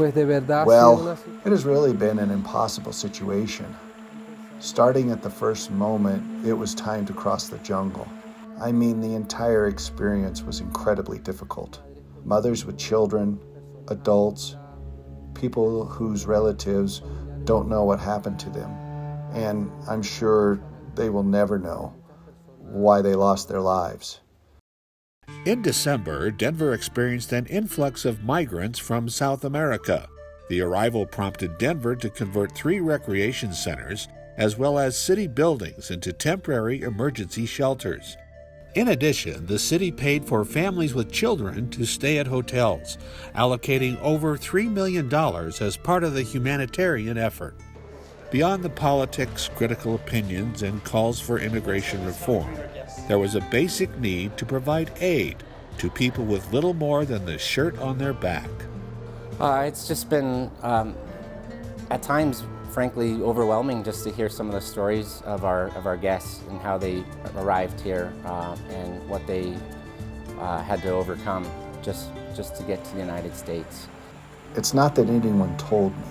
Well, it has really been an impossible situation. Starting at the first moment, it was time to cross the jungle. I mean, the entire experience was incredibly difficult. Mothers with children, adults, people whose relatives don't know what happened to them. And I'm sure they will never know why they lost their lives. In December, Denver experienced an influx of migrants from South America. The arrival prompted Denver to convert 3 recreation centers as well as city buildings into temporary emergency shelters. In addition, the city paid for families with children to stay at hotels, allocating over $3 million as part of the humanitarian effort. Beyond the politics, critical opinions, and calls for immigration reform, there was a basic need to provide aid to people with little more than the shirt on their back. It's just been, at times, frankly, overwhelming just to hear some of the stories of our guests and how they arrived here and what they had to overcome just to get to the United States. It's not that anyone told me.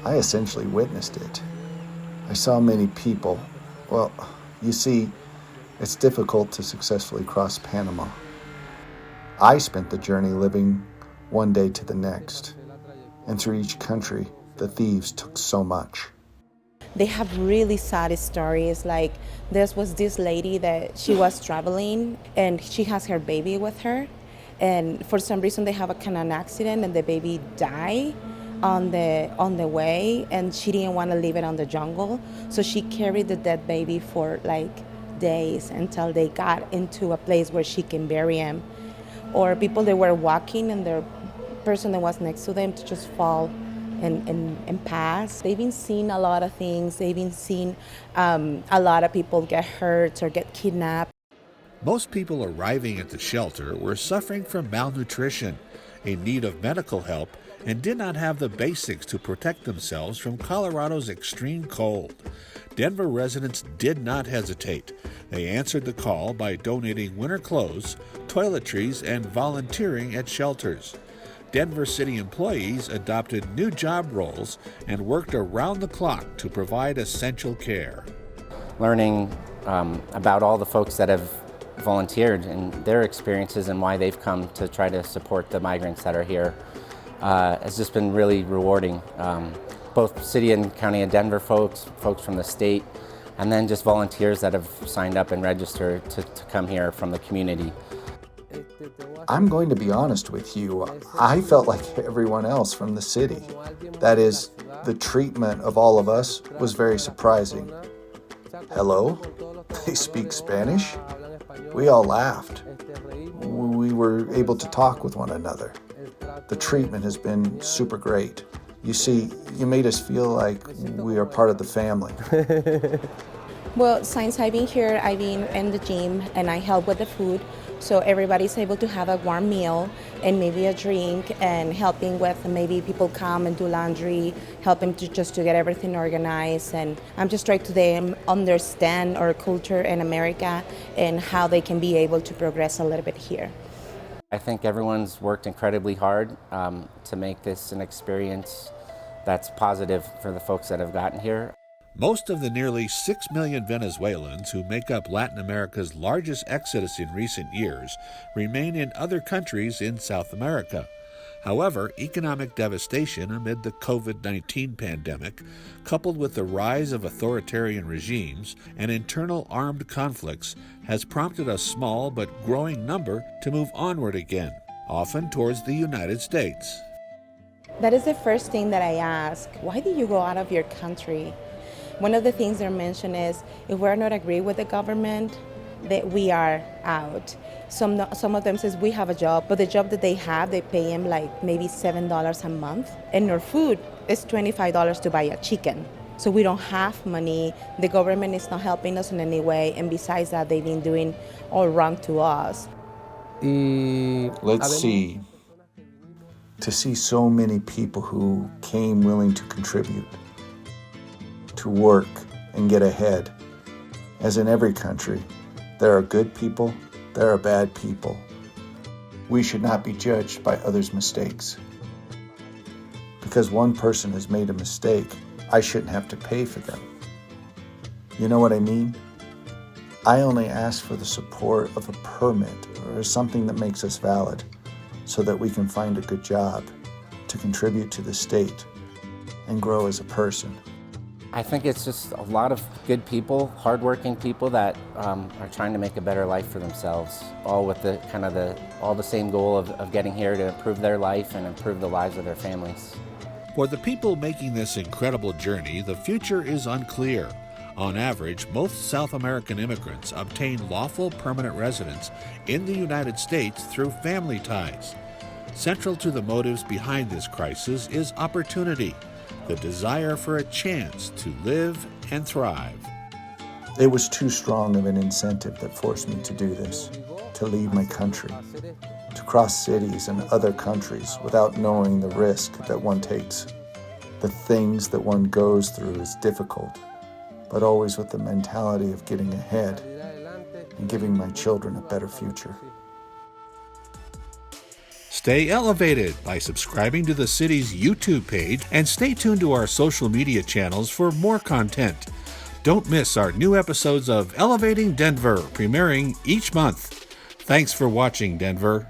I essentially witnessed it. I saw many people. Well, you see, it's difficult to successfully cross Panama. I spent the journey living one day to the next, and through each country, the thieves took so much. They have really sad stories. Like, there was this lady that she was traveling and she has her baby with her, and for some reason they have a kind of an accident and the baby died on the way, and she didn't want to leave it on the jungle, so she carried the dead baby for like days until they got into a place where she can bury him. Or people that were walking and the person that was next to them to just fall and pass. They've been seeing a lot of things. They've been seeing a lot of people get hurt or get kidnapped. Most people arriving at the shelter were suffering from malnutrition, in need of medical help, and did not have the basics to protect themselves from Colorado's extreme cold. Denver residents did not hesitate. They answered the call by donating winter clothes, toiletries, and volunteering at shelters. Denver city employees adopted new job roles and worked around the clock to provide essential care. Learning about all the folks that have volunteered and their experiences and why they've come to try to support the migrants that are here has just been really rewarding. Both city and county of Denver folks from the state, and then just volunteers that have signed up and registered to come here from the community. I'm going to be honest with you. I felt like everyone else from the city. That is, the treatment of all of us was very surprising. Hello? They speak Spanish? We all laughed. We were able to talk with one another. The treatment has been super great. You see, you made us feel like we are part of the family. Well, since I've been here, I've been in the gym and I help with the food. So everybody's able to have a warm meal and maybe a drink, and helping with maybe people come and do laundry, helping to get everything organized. And I'm just trying to them understand our culture in America and how they can be able to progress a little bit here. I think everyone's worked incredibly hard to make this an experience that's positive for the folks that have gotten here. Most of the nearly 6 million Venezuelans who make up Latin America's largest exodus in recent years remain in other countries in South America. However, economic devastation amid the COVID-19 pandemic, coupled with the rise of authoritarian regimes and internal armed conflicts, has prompted a small but growing number to move onward again, often towards the United States. That is the first thing that I ask. Why did you go out of your country? One of the things they mention is, if we're not agree with the government, that we are out. Some of them says we have a job, but the job that they have, they pay them like maybe $7 a month. And our food is $25 to buy a chicken. So we don't have money. The government is not helping us in any way. And besides that, they've been doing all wrong to us. Let's see. To see so many people who came willing to contribute, to work and get ahead. As in every country, there are good people, there are bad people. We should not be judged by others' mistakes. because one person has made a mistake, I shouldn't have to pay for them. You know what I mean? I only ask for the support of a permit or something that makes us valid so that we can find a good job, to contribute to the state, and grow as a person. I think it's just a lot of good people, hardworking people that are trying to make a better life for themselves, all with all the same goal of getting here to improve their life and improve the lives of their families. For the people making this incredible journey, the future is unclear. On average, most South American immigrants obtain lawful permanent residence in the United States through family ties. Central to the motives behind this crisis is opportunity, the desire for a chance to live and thrive. It was too strong of an incentive that forced me to do this, to leave my country, to cross cities and other countries without knowing the risk that one takes. The things that one goes through is difficult, but always with the mentality of getting ahead and giving my children a better future. Stay elevated by subscribing to the city's YouTube page and stay tuned to our social media channels for more content. Don't miss our new episodes of Elevating Denver, premiering each month. Thanks for watching, Denver.